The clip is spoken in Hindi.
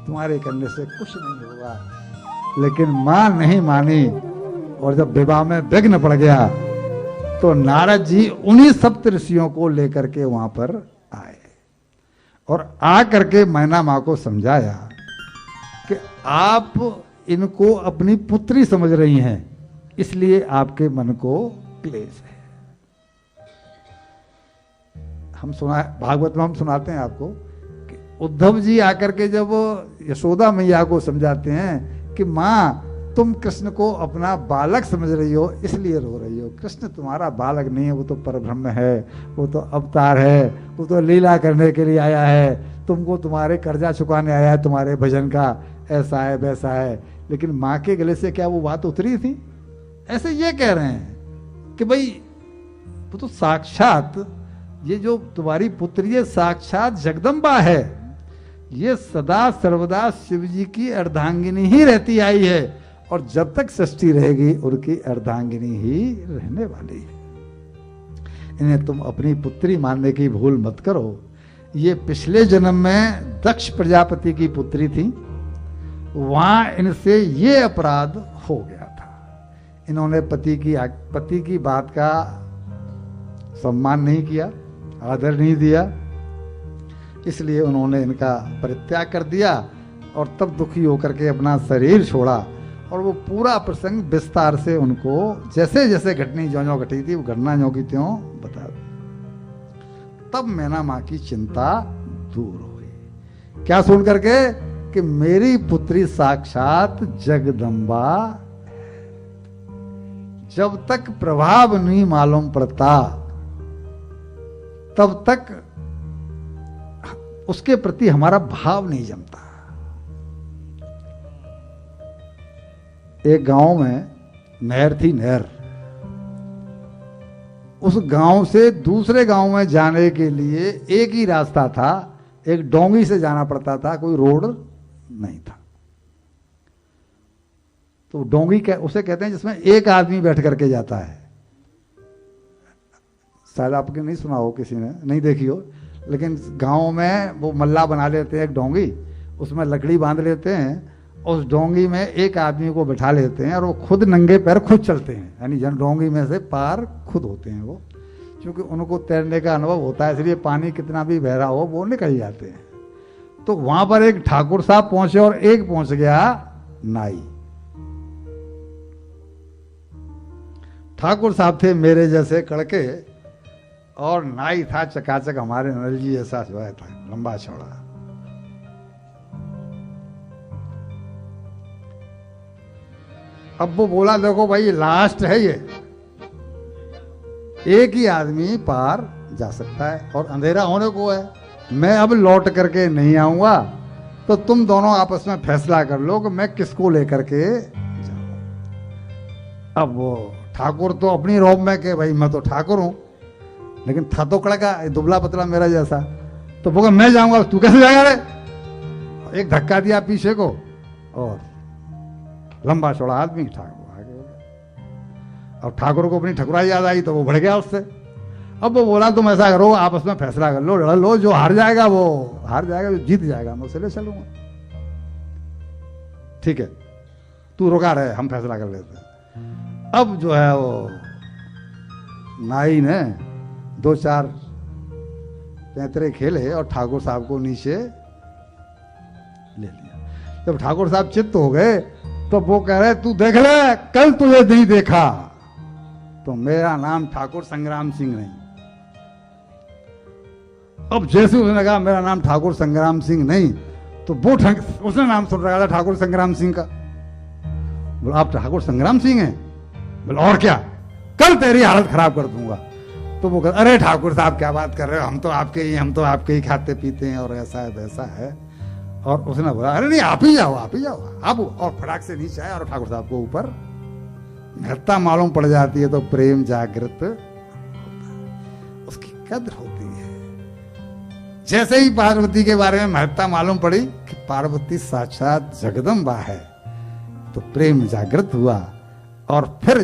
तुम्हारे करने से कुछ नहीं होगा। लेकिन मां नहीं मानी, और जब विवाह में विघ्न पड़ गया तो नारद जी उन्हीं सप्त ऋषियों को लेकर के वहां पर आए और आ करके मैना मां को समझाया कि आप इनको अपनी पुत्री समझ रही हैं, इसलिए आपके मन को क्लेश है। हम सुना, भागवत में हम सुनाते हैं आपको कि उद्धव जी आकर के जब यशोदा मैया को समझाते हैं कि मां तुम कृष्ण को अपना बालक समझ रही हो इसलिए रो रही हो। कृष्ण तुम्हारा बालक नहीं है, वो तो परब्रह्म है, वो तो अवतार है, वो तो लीला करने के लिए आया है, तुमको तुम्हारे कर्जा चुकाने आया है, तुम्हारे भजन का ऐसा है वैसा है। लेकिन माँ के गले से क्या वो बात उतरी थी? ऐसे ये कह रहे हैं कि भाई वो तो साक्षात, ये जो तुम्हारी पुत्री है साक्षात जगदम्बा है, ये सदा सर्वदा शिव जी की अर्धांगिनी ही रहती आई है, और जब तक सृष्टि रहेगी उनकी अर्धांगिनी ही रहने वाली है। इन्हें तुम अपनी पुत्री मानने की भूल मत करो। ये पिछले जन्म में दक्ष प्रजापति की पुत्री थी, वहां इनसे ये अपराध हो गया था। इन्होंने पति की बात का सम्मान नहीं किया, आदर नहीं दिया, इसलिए उन्होंने इनका परित्याग कर दिया और तब दुखी होकर के अपना शरीर छोड़ा। और वो पूरा प्रसंग विस्तार से उनको जैसे जैसे घटनी ज्यों ज्यों घटी थी वो घटना ज्यों की त्यों बता दी। तब मैना माँ की चिंता दूर हुई। क्या सुन करके कि मेरी पुत्री साक्षात जगदम्बा, जब तक प्रभाव नहीं मालूम पड़ता तब तक उसके प्रति हमारा भाव नहीं जमता। एक गांव में नहर थी, नहर। उस गांव से दूसरे गांव में जाने के लिए एक ही रास्ता था, एक डोंगी से जाना पड़ता था, कोई रोड नहीं था। तो डोंगी उसे कहते हैं जिसमें एक आदमी बैठ करके जाता है। शायद आपने नहीं सुना हो, किसी ने नहीं देखी हो, लेकिन गांव में वो मल्ला बना लेते हैं एक डोंगी, उसमें लकड़ी बांध लेते हैं, उस डोंगी में एक आदमी को बिठा लेते हैं और वो खुद नंगे पैर खुद चलते हैं, यानी जन डोंगी में से पार खुद होते हैं वो, क्योंकि उनको तैरने का अनुभव होता है, इसलिए पानी कितना भी बहरा हो वो निकल जाते हैं। तो वहां पर एक ठाकुर साहब पहुंचे और एक पहुंच गया नाई। ठाकुर साहब थे मेरे जैसे कड़के और नाई था चकाचक हमारे नल जी जैसा जो है था, लंबा चौड़ा। अब वो बोला देखो भाई लास्ट है ये, एक ही आदमी पार जा सकता है और अंधेरा होने को है, मैं अब लौट करके नहीं आऊंगा, तो तुम दोनों आपस में फैसला कर लो कि मैं किसको लेकर के जाऊं। अब वो ठाकुर तो अपनी रौब में के भाई मैं तो ठाकुर हूं, लेकिन था तो कड़का दुबला पतला मेरा जैसा, तो बोला मैं जाऊंगा, तू कैसे जाएगा रे? एक धक्का दिया पीछे को और लंबा चौड़ा आदमी ठाकुर आगे हो गया। अब ठाकुर को अपनी ठकुराई याद आई तो वो बढ़ गया उससे। अब वो बोला तुम ऐसा करो आपस में फैसला कर लो, लड़ लो, जो हार जाएगा वो हार जाएगा, जो जीत जाएगा मैं उसे ले चलूंगा। ठीक है तू रुका रहे, हम फैसला कर लेते हैं। अब जो है वो नाई ने दो चार पैंतरे खेले और ठाकुर साहब को नीचे ले लिया। जब ठाकुर साहब चित्त हो गए तो वो कह रहे तू देख ले, कल तुझे नहीं देखा तो मेरा नाम ठाकुर संग्राम सिंह नहीं। अब जैसे उसने कहा मेरा नाम ठाकुर संग्राम सिंह नहीं, तो वो उसने नाम सुन रखा था ठाकुर संग्राम सिंह का। बोला आप ठाकुर संग्राम सिंह हैं? बोला और क्या, कल तेरी हालत खराब कर दूंगा। तो वो कहता अरे ठाकुर साहब क्या बात कर रहे हो, हम तो आपके ही खाते पीते हैं और ऐसा है वैसा है। और उसने बोला अरे नहीं आप ही जाओ आप, और फटाक से नीचे आए और ठाकुर साहब को ऊपर महत्ता मालूम पड़ जाती है तो प्रेम जागृत होता है, उसकी कद्र होती है। जैसे ही पार्वती के बारे में महत्ता मालूम पड़ी कि पार्वती साक्षात जगदम्बा है तो प्रेम जागृत हुआ और फिर